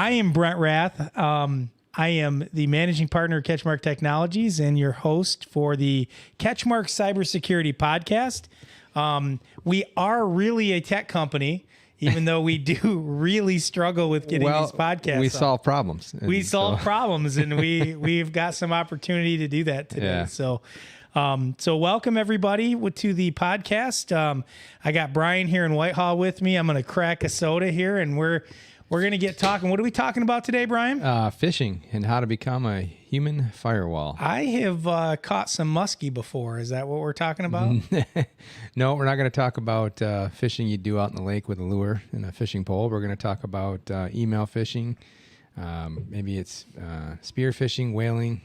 I am Brent Raeth. I am the managing partner of CatchMark Technologies and your host for the CatchMark Cybersecurity Podcast. We are really a tech company, even though we do really struggle with getting these podcasts. We solve problems. We solve problems, and we've got some opportunity to do that today. Yeah. So welcome everybody to the podcast. I got Brian here in Whitehall with me. I'm going to crack a soda here, and we're going to get talking. What are we talking about today, Brian? Phishing and how to become a human firewall. I have caught some muskie before. Is that what we're talking about? No, we're not going to talk about fishing you do out in the lake with a lure and a fishing pole. We're going to talk about email phishing. Maybe it's spear fishing, whaling.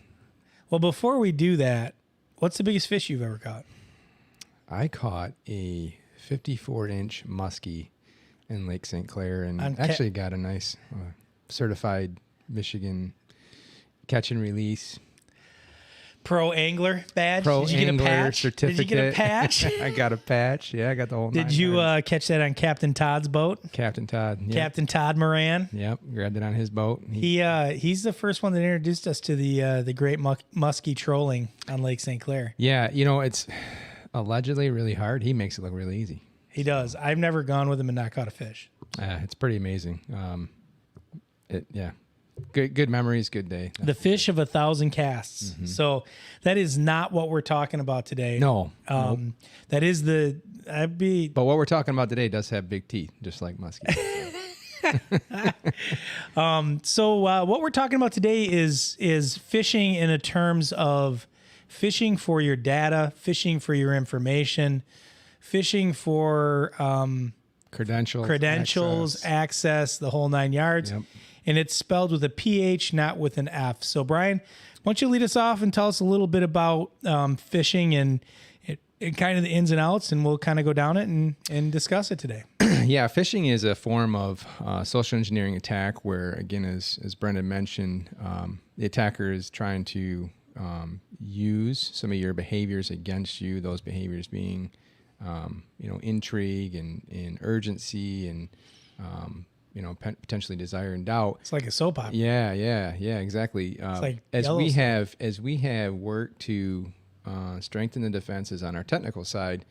Well, before we do that, what's the biggest fish you've ever caught? I caught a 54-inch muskie in Lake St. Clair, and actually got a nice certified Michigan catch and release pro angler badge. Pro Did you angler get a patch? certificate. Did you get a patch? I got a patch. Yeah, I got the whole. Did you catch that on Captain Todd's boat? Captain Todd. Yep. Captain Todd Moran. Yep, grabbed it on his boat. He's the first one that introduced us to the great muskie trolling on Lake St. Clair. Yeah, it's allegedly really hard. He makes it look really easy. He does. I've never gone with him and not caught a fish. It's pretty amazing. Good memories, good day. The fish of 1,000 casts. Mm-hmm. So that is not what we're talking about today. No. Nope. That is But what we're talking about today does have big teeth, just like muskie. So what we're talking about today is phishing in terms of phishing for your data, phishing for your information, phishing for credentials, access, the whole 9 yards. Yep. And it's spelled with a PH, not with an F. So, Brian, why don't you lead us off and tell us a little bit about phishing and kind of the ins and outs, and we'll kind of go down it and discuss it today. Yeah, phishing is a form of social engineering attack where, again, as Brendan mentioned, the attacker is trying to use some of your behaviors against you, those behaviors being intrigue and urgency and, potentially desire and doubt. It's like a soap opera. Yeah, exactly. It's like as we have worked to strengthen the defenses on our technical side,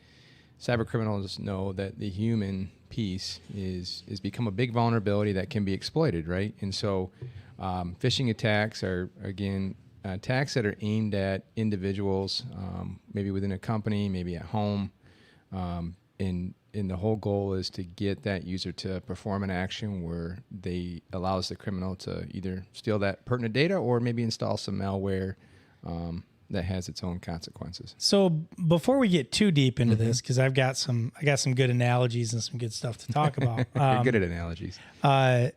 cyber criminals know that the human piece is become a big vulnerability that can be exploited, right? And so phishing attacks are, again, attacks that are aimed at individuals, maybe within a company, maybe at home, and the whole goal is to get that user to perform an action where they allows the criminal to either steal that pertinent data or maybe install some malware that has its own consequences. So before we get too deep into this, because I got some good analogies and some good stuff to talk about. You're good at analogies. It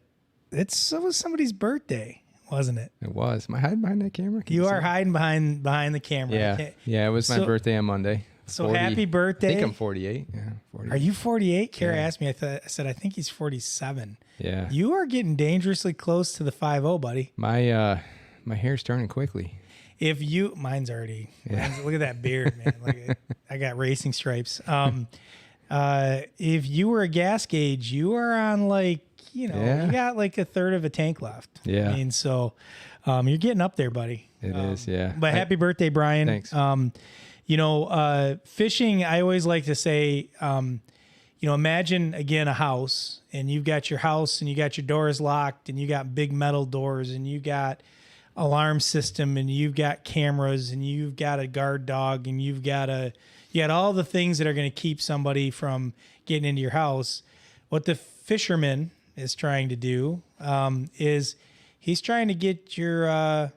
was somebody's birthday, wasn't it? It was. Am I hiding behind that camera? You are hiding behind the camera. Yeah. It was my birthday on Monday. So 40, happy birthday. I think I'm 48. Yeah, 48. Are you 48? Kara asked me. I said, I think he's 47. Yeah. You are getting dangerously close to the 50, buddy. My hair's turning quickly. Mine's already. Look at that beard, man. I got racing stripes. If you were a gas gauge, you are on you got like a third of a tank left. Yeah. I mean, so you're getting up there, buddy. It is, yeah. But happy birthday, Brian. Thanks. Phishing, I always like to say, imagine, again, a house, and you've got your house, and you got your doors locked, and you got big metal doors, and you got alarm system, and you've got cameras, and you've got a guard dog, and you got all the things that are going to keep somebody from getting into your house. What the fisherman is trying to do is he's trying to get your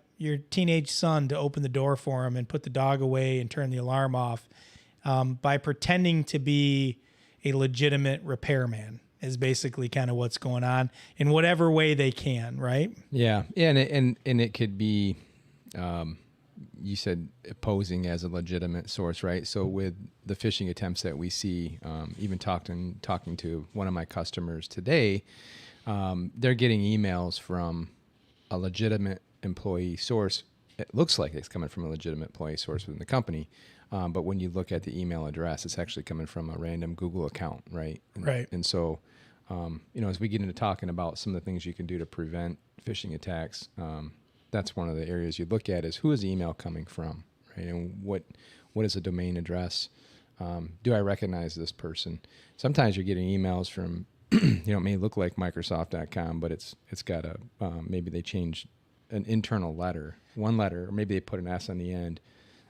teenage son to open the door for him and put the dog away and turn the alarm off by pretending to be a legitimate repairman is basically kind of what's going on in whatever way they can, right? Yeah. And it could be, you said posing as a legitimate source, right? So with the phishing attempts that we see, even talking to one of my customers today, they're getting emails from a legitimate employee source. It looks like it's coming from a legitimate employee source within the company. But when you look at the email address, it's actually coming from a random Google account, right? Right. And so as we get into talking about some of the things you can do to prevent phishing attacks, that's one of the areas you look at is who is the email coming from, right? And what is a domain address? Do I recognize this person? Sometimes you're getting emails from, it may look like Microsoft.com, but it's got maybe they changed an internal letter, one letter, or maybe they put an S on the end.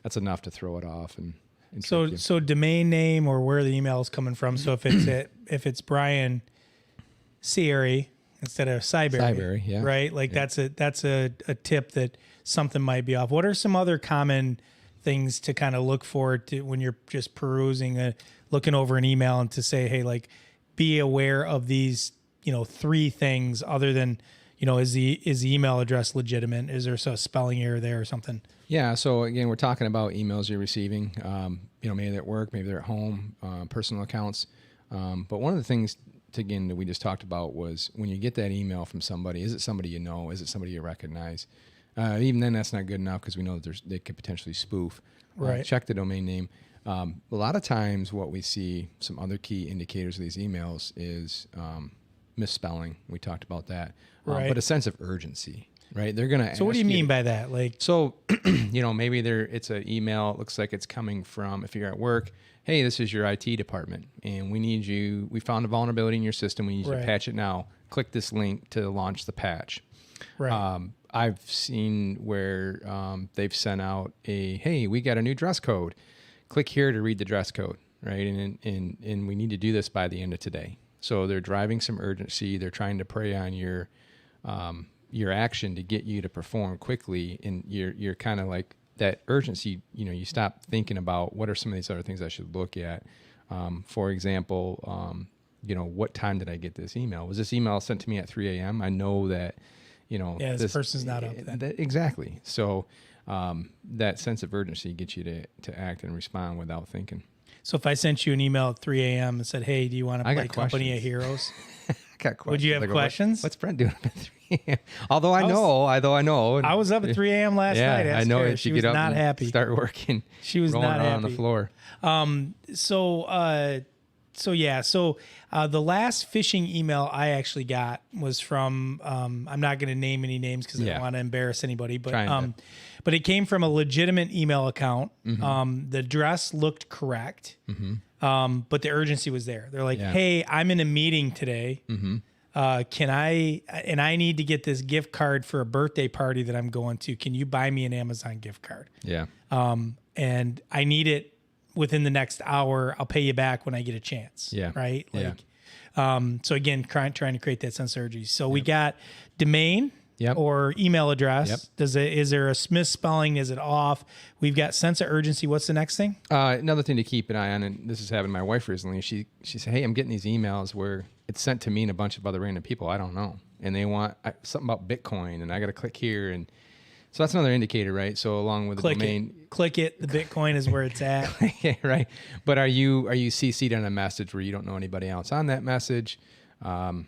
That's enough to throw it off. And so domain name or where the email is coming from. So if it's Brian Sibary instead of Sibary, yeah, right? Like that's a tip that something might be off. What are some other common things to kind of look for to when you're just perusing, looking over an email, and to say, hey, like, be aware of these, 3 things other than, is the email address legitimate? Is there a spelling error there or something? Yeah. So again, we're talking about emails you're receiving. Maybe they're at work, maybe they're at home, personal accounts. But one of the things that we just talked about was when you get that email from somebody, is it somebody you know? Is it somebody you recognize? Even then, that's not good enough because we know that they could potentially spoof. Right. Check the domain name. A lot of times what we see, some other key indicators of these emails is misspelling. We talked about that. Right. But a sense of urgency, right? They're going to So what do you mean by that? Like, so, maybe it's an email. It looks like it's coming from, if you're at work, hey, this is your IT department and we found a vulnerability in your system. We need you to patch it now. Click this link to launch the patch. right. I've seen where they've sent out hey, we got a new dress code. Click here to read the dress code, right? And we need to do this by the end of today. So they're driving some urgency. They're trying to prey on your action to get you to perform quickly, and you're kind of like that urgency. You stop thinking about what are some of these other things I should look at. For example, what time did I get this email? Was this email sent to me at 3 a.m.? I know that. This person's not up then. Exactly. So that sense of urgency gets you to act and respond without thinking. So if I sent you an email at 3 a.m. and said, hey, do you want to play Company of Heroes? I got questions. Would you have questions? What's Brent doing at 3 a.m.? Although I know. I was up at 3 a.m. last night. I know. Her. She was not happy. Start working. She was not happy. On the floor. So the last phishing email I actually got was from, I'm not going to name any names because I don't want to embarrass anybody, but it came from a legitimate email account. Mm-hmm. The address looked correct, but the urgency was there. They're like, hey, I'm in a meeting today. Mm-hmm. I need to get this gift card for a birthday party that I'm going to. Can you buy me an Amazon gift card? Yeah. And I need it within the next hour. I'll pay you back when I get a chance. Yeah. Right. So again, trying to create that sense of urgency. So we got domain or email address. Is there a misspelling? Is it off? We've got sense of urgency. What's the next thing? Another thing to keep an eye on, and this is happening to my wife recently. She said, hey, I'm getting these emails where it's sent to me and a bunch of other random people I don't know. And they want something about Bitcoin, and I got to click here. And so that's another indicator, right? So along with the domain, click it. The Bitcoin is where it's at. Yeah, right. But are you CC'd on a message where you don't know anybody else on that message? And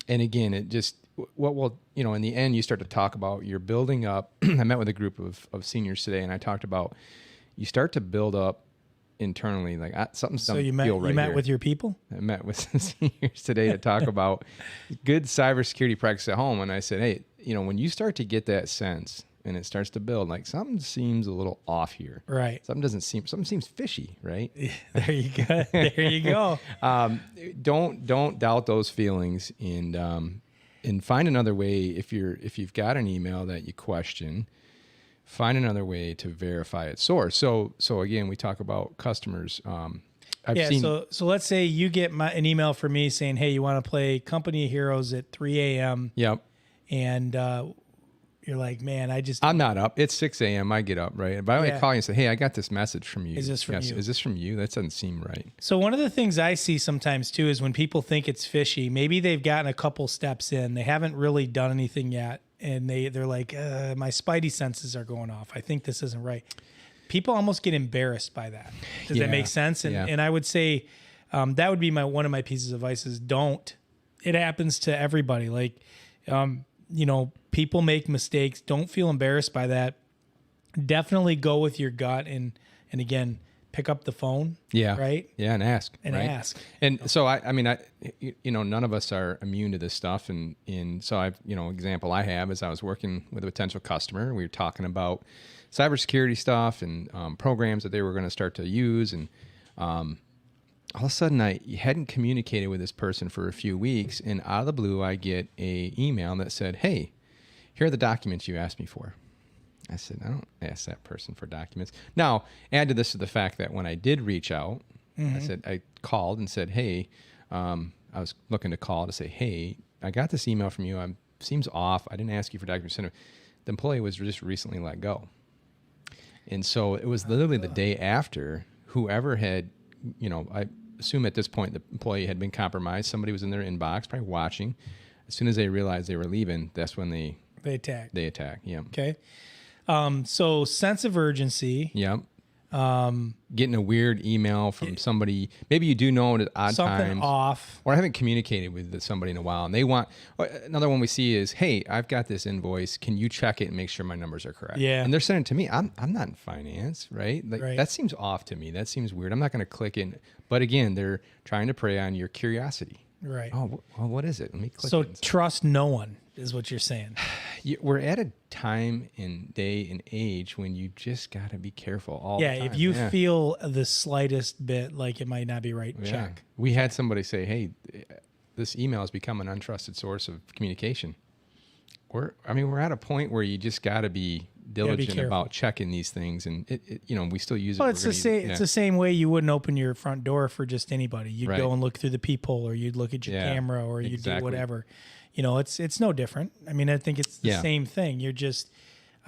again, it just in the end, you start to talk about you're building up. I met with a group of seniors today, and I talked about you start to build up internally, like something. So you met with your people? I met with some seniors today to talk about good cybersecurity practice at home, and I said, hey, when you start to get that sense and it starts to build, like something seems a little off here. Right. Something seems fishy, right? There you go. There you go. Don't doubt those feelings, and find another way. If you've got an email that you question, find another way to verify its source. So again, we talk about customers. So let's say you get an email from me saying, hey, you want to play Company of Heroes at 3 a.m. Yep. And you're like, man, I'm not up. It's 6 a.m. I get up, right? But I call you and say, hey, I got this message from you. Is this from you? Is this from you? That doesn't seem right. So one of the things I see sometimes too is when people think it's fishy, maybe they've gotten a couple steps in, they haven't really done anything yet, and they're like, my spidey senses are going off. I think this isn't right. People almost get embarrassed by that. Does that make sense? And I would say that would be one of my pieces of advice is don't. It happens to everybody. Like, people make mistakes. Don't feel embarrassed by that. Definitely go with your gut and again, pick up the phone. Yeah. Right. Yeah. And ask. And right? ask. And so, I mean, none of us are immune to this stuff. And so example I have is I was working with a potential customer. We were talking about cybersecurity stuff and programs that they were going to start to use. And all of a sudden, I hadn't communicated with this person for a few weeks. And out of the blue, I get a email that said, "Hey, here are the documents you asked me for." I said, I don't ask that person for documents. Now, add to this to the fact that when I did reach out, I called and said, "Hey," I was looking to call to say, "Hey, I got this email from you. Seems off. I didn't ask you for documents." The employee was just recently let go. And so it was literally the day after whoever had, I assume at this point the employee had been compromised. Somebody was in their inbox, probably watching. As soon as they realized they were leaving, that's when they attack. They attack, yeah. Okay. So sense of urgency. Yep. Getting a weird email from somebody, maybe you do know at odd something times. Off. Or I haven't communicated with somebody in a while, and they want, another one we see is, "Hey, I've got this invoice. Can you check it and make sure my numbers are correct?" Yeah. And they're sending it to me. I'm not in finance, right? Like, Right. That seems off to me. That seems weird. I'm not going to click in. But again, they're trying to prey on your curiosity. Right. Oh, well, what is it? Let me click So it. trust no one is what you're saying. We're at a time and day and age when you just got to be careful all the time. If you feel the slightest bit like it might not be right, check. We had somebody say, "Hey, this email has become an untrusted source of communication." We're at a point where you just got to be diligent about checking these things, and we still use it. Well, it's the same. It's the same way you wouldn't open your front door for just anybody. You'd go and look through the peephole, or you'd look at your camera, or you'd do whatever. It's no different. I mean, I think it's the same thing. You're just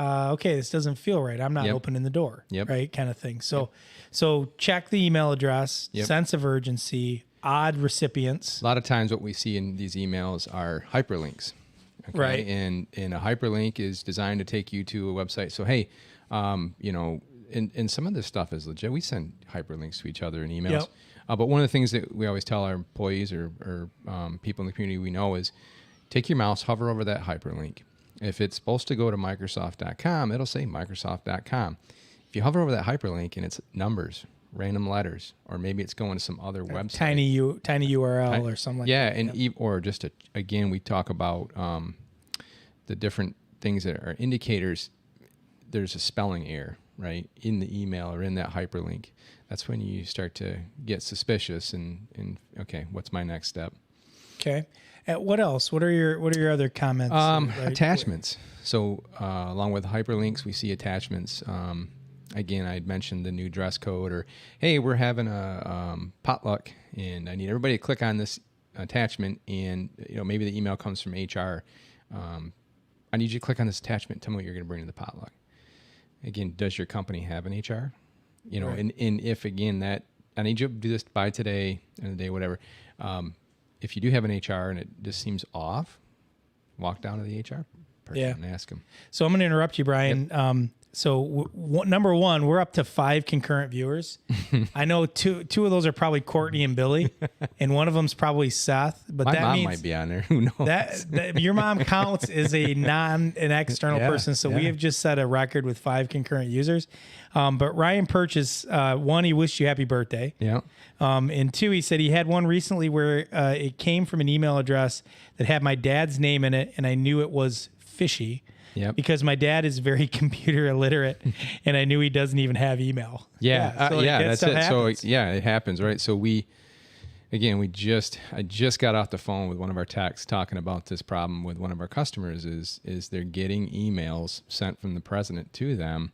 okay. This doesn't feel right. I'm not opening the door. Right, kind of thing. So check the email address. Sense of urgency. Odd recipients. A lot of times, what we see in these emails are hyperlinks. Okay? Right. And a hyperlink is designed to take you to a website. So, hey, and some of this stuff is legit. We send hyperlinks to each other in emails. But one of the things that we always tell our employees or people in the community we know is take your mouse, hover over that hyperlink. If it's supposed to go to Microsoft.com, it'll say Microsoft.com. If you hover over that hyperlink and it's numbers, random letters, or maybe it's going to some other website. Tiny URL or something like that. And or just, again, we talk about the different things that are indicators. There's a spelling error, right, in the email or in that hyperlink. That's when you start to get suspicious and okay, what's my next step? Okay. What else? What are your other comments? Attachments. So along with hyperlinks, we see attachments. Again, I'd mentioned the new dress code, or hey, we're having a potluck, and I need everybody to click on this attachment, and maybe the email comes from HR. I need you to click on this attachment. Tell me what you're going to bring to the potluck. Again, does your company have an HR? Right. And if again that I need you to do this by today, end of the day, whatever. If you do have an HR and it just seems off, walk down to the HR person and ask them. So I'm going to interrupt you, Brian. Yep. So number one, we're up to 5 concurrent viewers. I know two of those are probably Courtney and Billy, and one of them's probably Seth. But my that mom means might be on there. Who knows? That your mom counts as an external person. So we have just set a record with 5 concurrent users. But Ryan Purchase, one, he wished you happy birthday. Yeah. And 2, he said he had one recently where it came from an email address that had my dad's name in it, and I knew it was fishy. Yep. Because my dad is very computer illiterate, and I knew he doesn't even have email. That's it. Happens. So it happens, right? So I just got off the phone with one of our techs talking about this problem with one of our customers. Is they're getting emails sent from the president to them,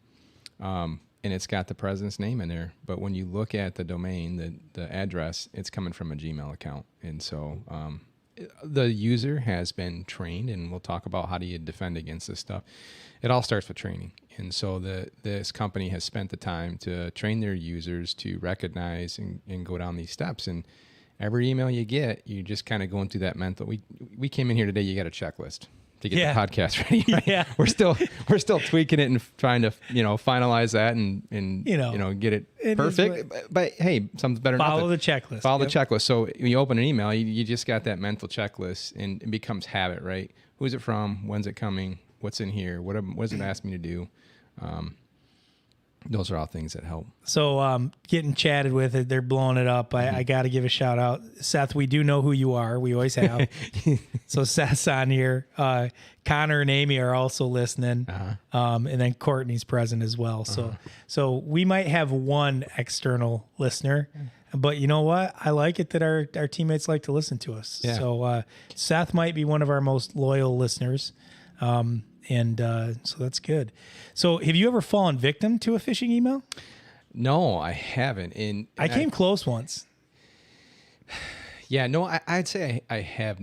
and it's got the president's name in there. But when you look at the domain, the address, it's coming from a Gmail account, and so. The user has been trained, and we'll talk about how do you defend against this stuff. It all starts with training. And so this company has spent the time to train their users to recognize and go down these steps. And every email you get, you're just kind of going through that mental. We came in here today, you got a checklist to get the podcast ready. Right? Yeah. We're still tweaking it and trying to, finalize that and get it perfect. But hey, something's better than nothing. Follow the checklist. Follow the checklist. So when you open an email, you just got that mental checklist, and it becomes habit, right? Who's it from? When's it coming? What's in here? What does it ask me to do? Those are all things that help. So getting chatted with it, they're blowing it up. I got to give a shout out. Seth, we do know who you are. We always have. So Seth's on here. Connor and Amy are also listening. And then Courtney's present as well. So we might have one external listener, but you know what? I like it that our teammates like to listen to us. Yeah. So Seth might be one of our most loyal listeners. And so that's good. So have you ever fallen victim to a phishing email? No, I haven't. And I came close once. Yeah, no, I'd say I have.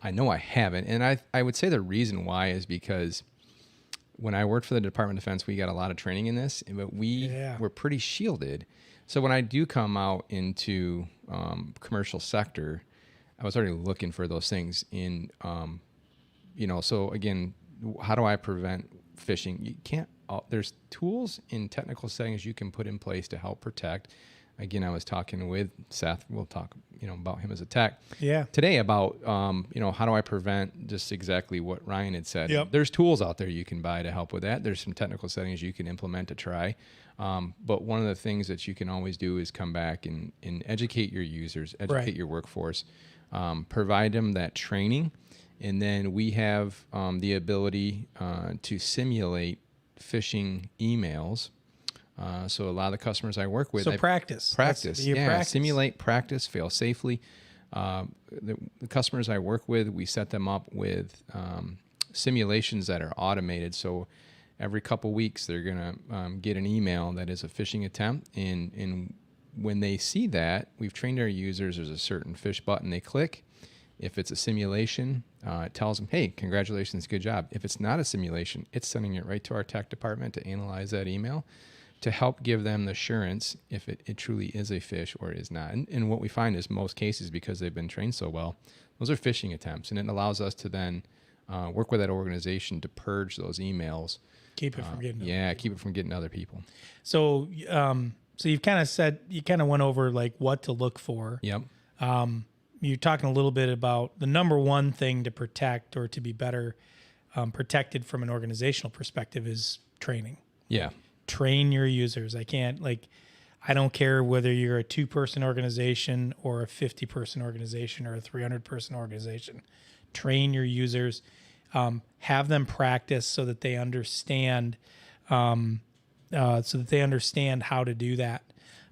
I know I haven't. And I would say the reason why is because when I worked for the Department of Defense, we got a lot of training in this, but we were pretty shielded. So when I do come out into commercial sector, I was already looking for those things in, so again, how do I prevent phishing? You can't, there's tools in technical settings you can put in place to help protect. Again, I was talking with Seth. We'll talk, about him as a tech. Yeah. Today about, how do I prevent just exactly what Ryan had said. Yep. There's tools out there you can buy to help with that. There's some technical settings you can implement to try. But one of the things that you can always do is come back and educate your users, educate your workforce, provide them that training. And then we have the ability to simulate phishing emails. So a lot of the customers I work with... So practice. Practice. Simulate, practice, fail safely. The customers I work with, we set them up with simulations that are automated. So every couple weeks, they're going to get an email that is a phishing attempt. And when they see that, we've trained our users, there's a certain phish button they click. If it's a simulation, it tells them, hey, congratulations, good job. If it's not a simulation, it's sending it right to our tech department to analyze that email to help give them the assurance if it truly is a phish or is not. And what we find is most cases, because they've been trained so well, those are phishing attempts. And it allows us to then work with that organization to purge those emails. Keep it from getting keep it from getting other people. So you've kind of said, you kind of went over like what to look for. Yep. You're talking a little bit about the number one thing to protect or to be better protected from an organizational perspective is training. Yeah. Train your users. I don't care whether you're a 2-person organization or a 50-person organization or a 300-person organization. Train your users. Have them practice so that they understand how to do that.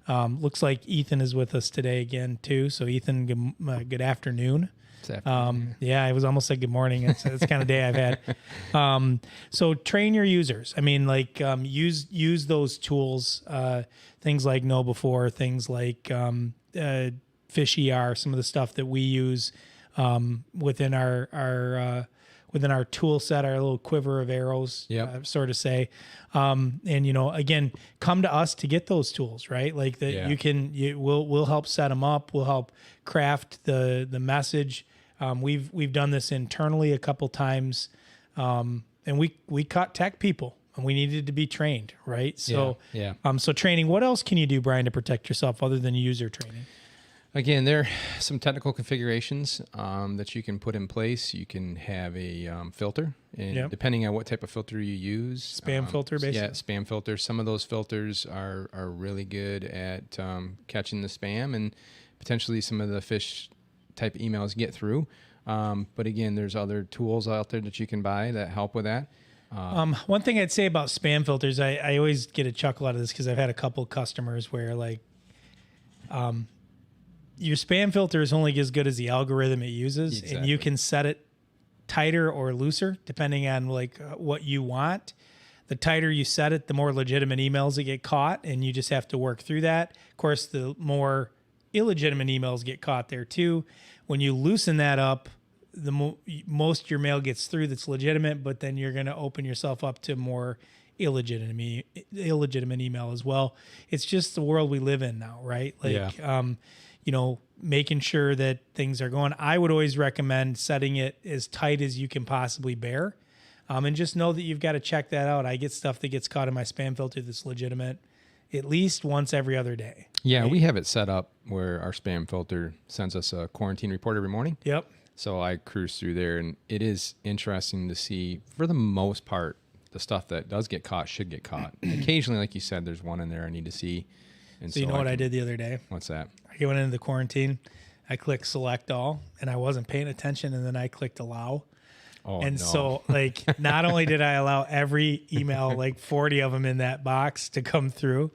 Looks like Ethan is with us today again too. So Ethan, good afternoon. I was almost like good morning. It's kind of day I've had. So train your users. I mean, like use those tools, things like Know Before, things like PhishER, some of the stuff that we use within our tool set, our little quiver of arrows, sort of say. And again, come to us to get those tools, right? Like that we'll help set them up. We'll help craft the message. We've done this internally a couple times. And we caught tech people and we needed to be trained, right? So, so training, what else can you do, Brian, to protect yourself other than user training? Again, there are some technical configurations that you can put in place. You can have a filter, and depending on what type of filter you use. Spam filter, basically? Yeah, spam filter. Some of those filters are really good at catching the spam, and potentially some of the phish type emails get through. But again, there's other tools out there that you can buy that help with that. One thing I'd say about spam filters, I always get a chuckle out of this because I've had a couple customers where like... your spam filter is only as good as the algorithm it uses, and you can set it tighter or looser depending on like what you want. The tighter you set it, the more legitimate emails that get caught, and you just have to work through that. Of course, the more illegitimate emails get caught there too. When you loosen that up, the most your mail gets through that's legitimate, but then you're going to open yourself up to more illegitimate email as well. It's just the world we live in now, right? Like, making sure that things are going. I would always recommend setting it as tight as you can possibly bear. And just know that you've got to check that out. I get stuff that gets caught in my spam filter that's legitimate at least once every other day. Yeah, right? We have it set up where our spam filter sends us a quarantine report every morning. Yep. So I cruise through there, and it is interesting to see, for the most part, the stuff that does get caught should get caught. Occasionally, like you said, there's one in there I need to see. And So you know what I did the other day? What's that? I went into the quarantine. I clicked select all, and I wasn't paying attention, and then I clicked allow. Oh, And no. so, like, not only did I allow every email, like 40 of them in that box to come through,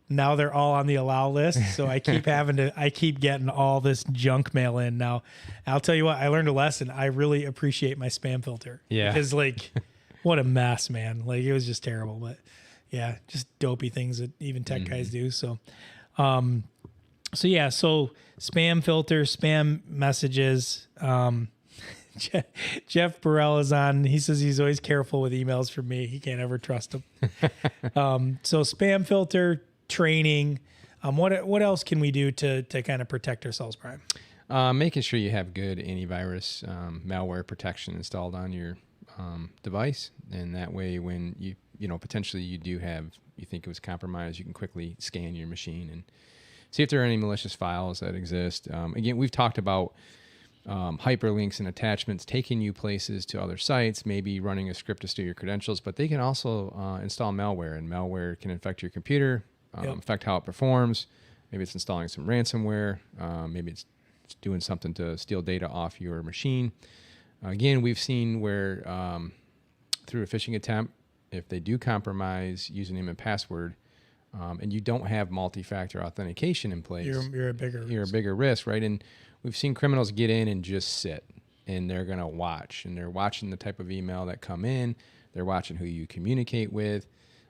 now they're all on the allow list. So I keep getting all this junk mail in now. I'll tell you what, I learned a lesson. I really appreciate my spam filter. Yeah. Because, like, what a mess, man. Like, it was just terrible. But yeah, just dopey things that even tech guys do. So, so spam filter, spam messages. Jeff Burrell is on. He says he's always careful with emails from me. He can't ever trust them. So spam filter, training. What else can we do to kind of protect ourselves, Brian? Making sure you have good antivirus malware protection installed on your device, and that way, when you potentially you think it was compromised, you can quickly scan your machine and see if there are any malicious files that exist. Again, we've talked about hyperlinks and attachments taking you places to other sites, maybe running a script to steal your credentials, but they can also install malware, and malware can infect your computer, affect how it performs. Maybe it's installing some ransomware. Maybe it's doing something to steal data off your machine. Again, we've seen where through a phishing attempt, if they do compromise username and password, and you don't have multi-factor authentication in place, You're a bigger risk, right? And we've seen criminals get in and just sit, and they're going to watch, and they're watching the type of email that come in. They're watching who you communicate with.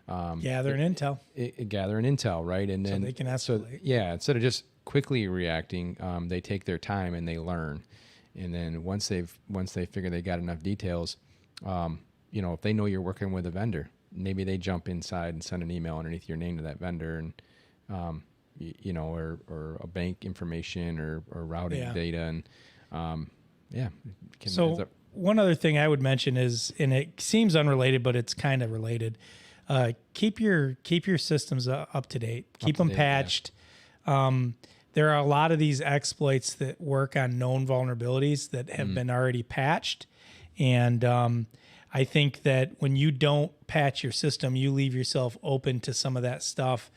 gathering intel. Gathering intel, right? And then they can escalate. instead of just quickly reacting, they take their time and they learn. And then once they figure they got enough details, if they know you're working with a vendor, maybe they jump inside and send an email underneath your name to that vendor, and or a bank information or routing data, and one other thing I would mention is, and it seems unrelated, but it's kind of related. Keep your systems up to date. Keep them patched. There are a lot of these exploits that work on known vulnerabilities that have been already patched, and I think that when you don't patch your system, you leave yourself open to some of that stuff,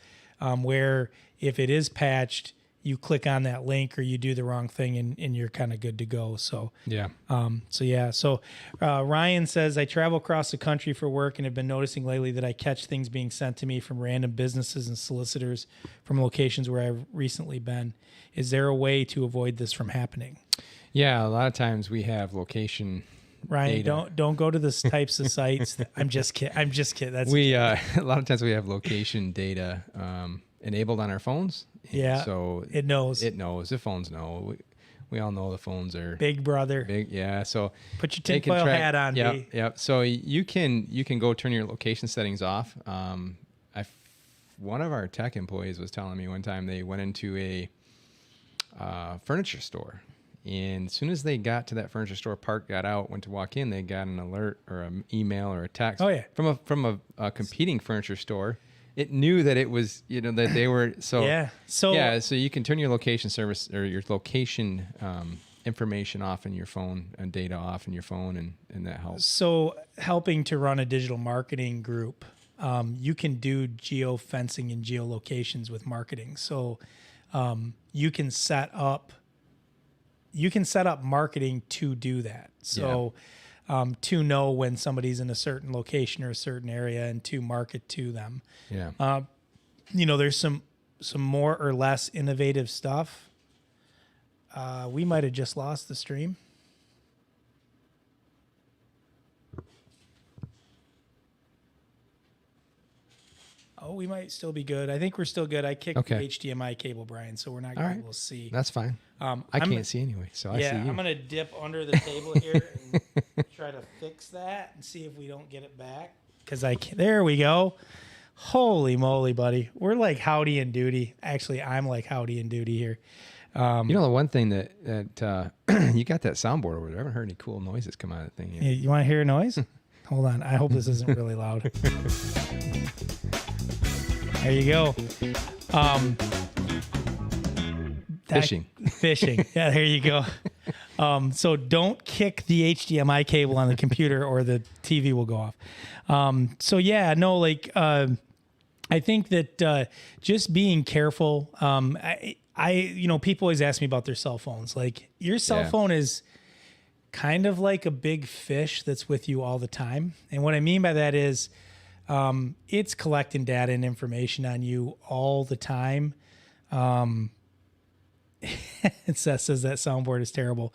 where if it is patched, you click on that link or you do the wrong thing and you're kind of good to go. So, Ryan says, I travel across the country for work and have been noticing lately that I catch things being sent to me from random businesses and solicitors from locations where I've recently been. Is there a way to avoid this from happening? Yeah, a lot of times we have location Ryan, data. don't go to those types of sites. I'm just kidding. That's a lot of times we have location data enabled on our phones. Yeah, so it knows. The phones know. We all know the phones are Big Brother. Yeah. So put your tinfoil hat on. Yeah. So you can go turn your location settings off. One of our tech employees was telling me one time they went into a furniture store. And as soon as they got to that furniture store, got out, went to walk in, they got an alert or an email or a text from a competing furniture store. It knew that it was, that they were so you can turn your location service or your location information off in your phone and data off in your phone, and that helps. So helping to run a digital marketing group, you can do geofencing and geolocations with marketing. So you can set up marketing to do that. So to know when somebody's in a certain location or a certain area and to market to them. Yeah. There's some more or less innovative stuff. We might have just lost the stream. Oh, we might still be good. I think we're still good. I kicked the HDMI cable, Brian, so we're not going to be able to see. That's fine. I can't see anyway, so I see you. I'm going to dip under the table here and try to fix that and see if we don't get it back. Because there we go. Holy moly, buddy. We're like Howdy and Doody. Actually, I'm like Howdy and Doody here. The one thing that you got that soundboard over there. I haven't heard any cool noises come out of that thing yet. You want to hear a noise? Hold on. I hope this isn't really loud. There you go. Phishing. Yeah, there you go. So don't kick the HDMI cable on the computer or the TV will go off. I think that just being careful. People always ask me about their cell phones. Like your cell phone is kind of like a big fish that's with you all the time. And what I mean by that is it's collecting data and information on you all the time. Seth says that soundboard is terrible.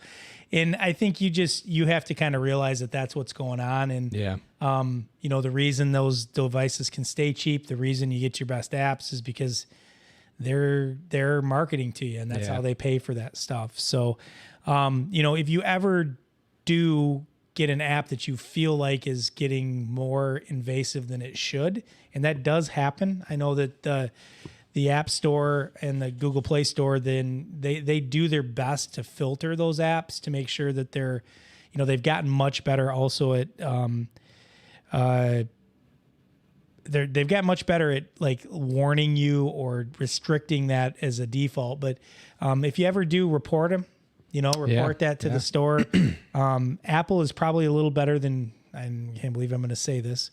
And I think you have to kind of realize that that's what's going on. And, the reason those devices can stay cheap, the reason you get your best apps is because they're marketing to you, and that's how they pay for that stuff. So, if you ever do get an app that you feel like is getting more invasive than it should, and that does happen. I know that the App Store and the Google Play Store, then they do their best to filter those apps to make sure that they've gotten much better also at they've got much better at like warning you or restricting that as a default. But if you ever do report them, report that to the store. Apple is probably a little better than, I can't believe I'm going to say this,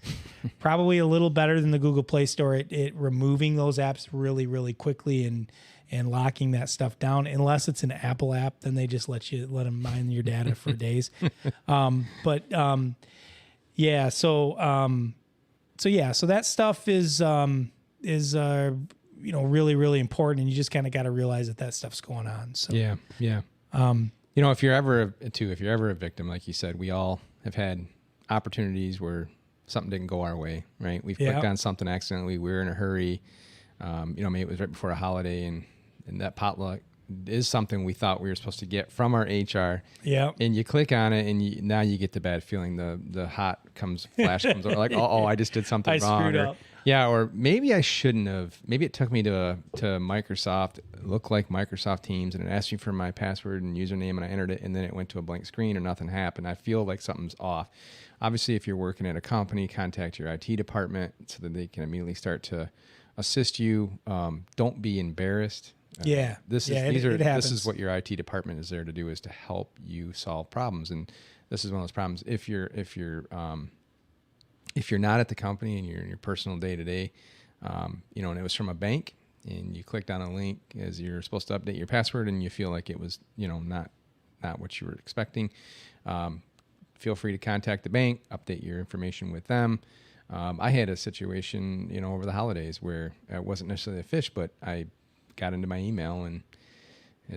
probably a little better than the Google Play Store at removing those apps really, really quickly and locking that stuff down. Unless it's an Apple app, then they just let them mine your data for days. So that stuff is really, really important, and you just kind of got to realize that stuff's going on. So if you're ever a victim, like you said, we all have had opportunities where something didn't go our way, right? We've clicked on something accidentally. We were in a hurry. Maybe it was right before a holiday, and that potluck is something we thought we were supposed to get from our HR. Yeah. And you click on it, and now you get the bad feeling. The flash comes over, like, I just did something wrong. I screwed up. Yeah, or maybe I shouldn't have. Maybe it took me to Microsoft, it looked like Microsoft Teams, and it asked me for my password and username, and I entered it, and then it went to a blank screen, or nothing happened. I feel like something's off. Obviously, if you're working at a company, contact your IT department so that they can immediately start to assist you. Don't be embarrassed. This is what your IT department is there to do, is to help you solve problems. And this is one of those problems. If you're not at the company and you're in your personal day to day, and it was from a bank, and you clicked on a link as you're supposed to update your password, and you feel like it was, not what you were expecting, feel free to contact the bank, update your information with them. I had a situation, over the holidays where it wasn't necessarily a phish, but I got into my email and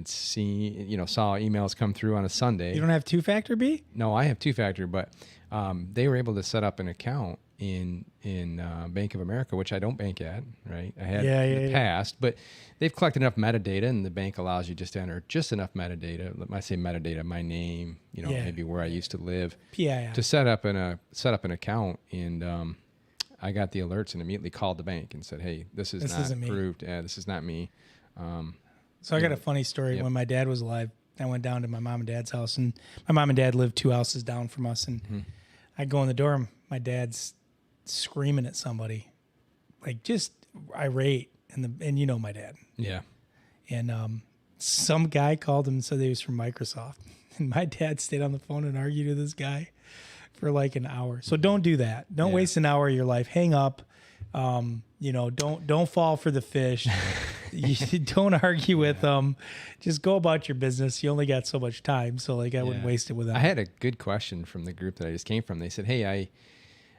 saw emails come through on a Sunday. You don't have two-factor, B? No, I have two-factor, but they were able to set up an account in Bank of America, which I don't bank at, right? I had in the past, but they've collected enough metadata, and the bank allows you just to enter just enough metadata. When I say metadata, my name, maybe where I used to live, to set up an account. And I got the alerts and immediately called the bank and said, "Hey, this is not approved. This is not me." So I got a funny story. When my dad was alive, I went down to my mom and dad's house, and my mom and dad lived 2 houses down from us. And I go in the door, and my dad's screaming at somebody, like just irate. And my dad. Yeah. And some guy called him and said he was from Microsoft. And my dad stayed on the phone and argued with this guy for like an hour. So don't do that. Don't waste an hour of your life. Hang up. Don't fall for the fish. You don't argue with them. Just go about your business. You only got so much time, so I wouldn't waste it with them. I had a good question from the group that I just came from. They said, "Hey,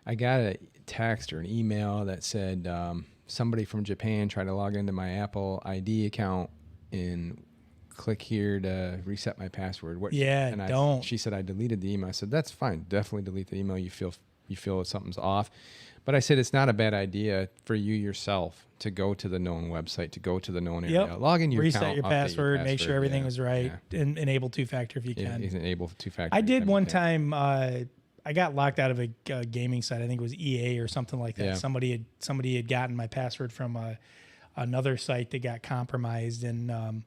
I got a text or an email that said somebody from Japan tried to log into my Apple ID account and click here to reset my password." Don't. She said, "I deleted the email." I said, "That's fine. Definitely delete the email. You feel something's off." But I said, it's not a bad idea for you yourself to go to the known website, to go to the known area, log in your account, reset your password, make sure everything was right, and enable two-factor if you can. Enable two-factor. I did one time. I got locked out of a gaming site. I think it was EA or something like that. Yeah. Somebody had gotten my password from another site that got compromised, and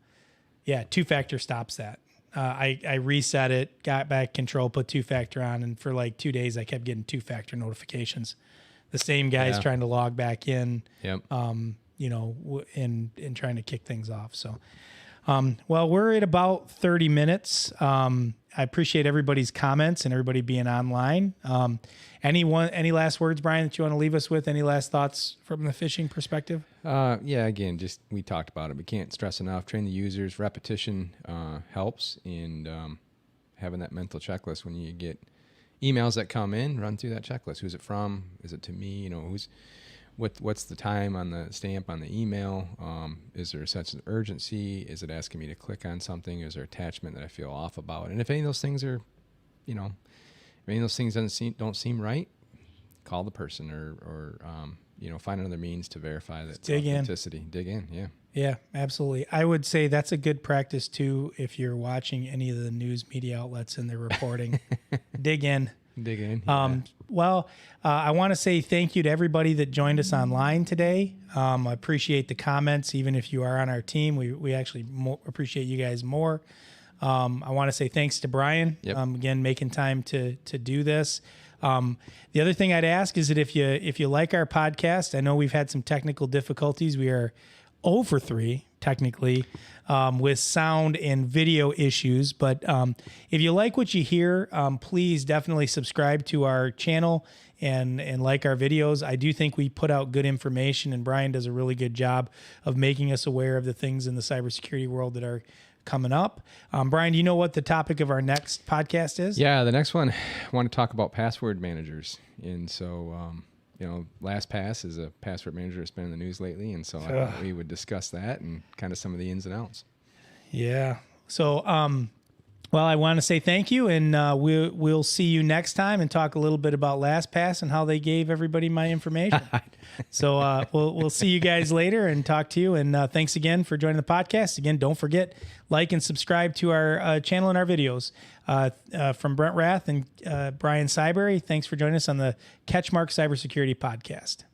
two-factor stops that. I reset it, got back control, put two-factor on, and for like 2 days I kept getting two-factor notifications. The same guy's trying to log back in, and trying to kick things off. So, we're at about 30 minutes. I appreciate everybody's comments and everybody being online. Any last words, Brian, that you want to leave us with? Any last thoughts from the phishing perspective? Yeah, again, just we talked about it. We can't stress enough. Train the users. Repetition helps, and having that mental checklist when you get emails that come in, run through that checklist. Who's it from? Is it to me? What's the time on the stamp on the email? Is there such an urgency? Is it asking me to click on something? Is there attachment that I feel off about? And if any of those things are, if any of those things don't seem right, call the person or find another means to verify that authenticity. Dig in, yeah. Yeah, absolutely. I would say that's a good practice too if you're watching any of the news media outlets and they're reporting. Dig in. Dig in. Yeah. I want to say thank you to everybody that joined us online today. I appreciate the comments, even if you are on our team. We actually appreciate you guys more. I want to say thanks to Brian, again, making time to do this. The other thing I'd ask is that if you like our podcast, I know we've had some technical difficulties. We are 0 for 3 technically with sound and video issues. But if you like what you hear, please definitely subscribe to our channel and like our videos. I do think we put out good information, and Brian does a really good job of making us aware of the things in the cybersecurity world that are coming up. Brian, do you know what the topic of our next podcast is? Yeah, the next one, I want to talk about password managers. And so, LastPass is a password manager that's been in the news lately. And so I thought we would discuss that and kind of some of the ins and outs. Yeah. So, I want to say thank you, and we'll see you next time and talk a little bit about LastPass and how they gave everybody my information. So we'll see you guys later and talk to you. And thanks again for joining the podcast. Again, don't forget, like and subscribe to our channel and our videos. From Brent Raeth and Brian Sibary, thanks for joining us on the CatchMark Cybersecurity Podcast.